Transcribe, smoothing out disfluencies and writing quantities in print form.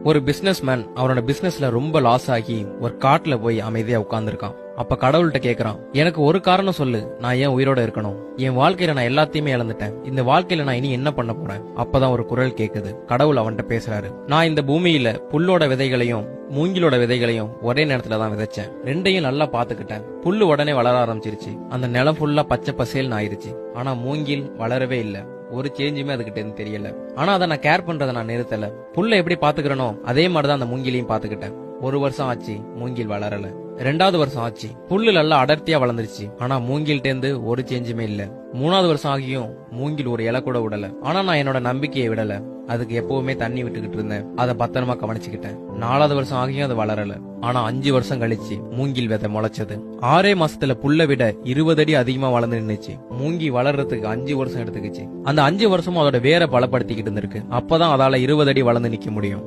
ஒரு business man அவனோட பிசினஸ்ல ரொம்ப லாஸ் ஆகி ஒரு காட்டுல போய் அமைதியா உட்கார்ந்துருக்கான். அப்ப கடவுள்கிட்ட கேக்குறான், எனக்கு ஒரு காரணம் சொல்லு, நான் ஏன் உயிரோட இருக்கணும்? என் வாழ்க்கையில நான் எல்லாத்தையுமே இழந்துட்டேன். இந்த வாழ்க்கையில நான் இனி என்ன பண்ண போறேன்? அப்பதான் ஒரு குரல் கேக்குது. கடவுள் அவன்கிட்ட பேசுறாரு, நான் இந்த பூமியில புல்லோட விதைகளையும் மூங்கிலோட விதைகளையும் ஒரே நேரத்துல தான் விதைச்சேன். ரெண்டையும் நல்லா பாத்துக்கிட்டேன். புல்லு உடனே வளர ஆரம்பிச்சிருச்சு. அந்த நிலம் ஃபுல்லா பச்சை பசேல்னு ஆயிருச்சு. ஆனா மூங்கில் வளரவே இல்ல. ஒரு சேஞ்சுமே அதுகிட்ட இருந்து தெரியல. ஆனா அதை நான் கேர் பண்றதை நான் நிறுத்தல. புல்ல எப்படி பாத்துக்கிறனோ அதே மாதிரிதான் அந்த மூங்கிலையும் பாத்துக்கிட்டேன். ஒரு வருஷம் ஆச்சு, மூங்கில் வளரல. 2வது வருஷம் ஆச்சு, புல்லு நல்லா அடர்த்தியா வளர்ந்துருச்சு. ஆனா மூங்கில்ட்ட இருந்து ஒரு சேஞ்சுமே இல்ல. 3வது வருஷம் ஆகியும் மூங்கில் ஒரு இலை கூட விடல. ஆனா நான் என்னோட நம்பிக்கையை விடல. அதுக்கு எப்பவுமே தண்ணி விட்டுக்கிட்டு இருந்தேன். அதை பத்திரமா கவனிச்சுக்கிட்டேன். 4வது வருஷம் ஆகியும் அது வளரல. ஆனா 5 வருஷம் கழிச்சு மூங்கில் விதை முளைச்சது. 6 மாசத்துல புல்ல விட 20 அடி அதிகமா வளர்ந்து நின்னுச்சு. மூங்கி வளர்றதுக்கு 5 வருஷம் எடுத்துக்கிச்சு. அந்த 5 வருஷமும் அதோட வேரை பலப்படுத்திக்கிட்டு இருந்திருக்கு. அப்பதான் அதால 20 அடி வளர்ந்து நிக்க முடியும்.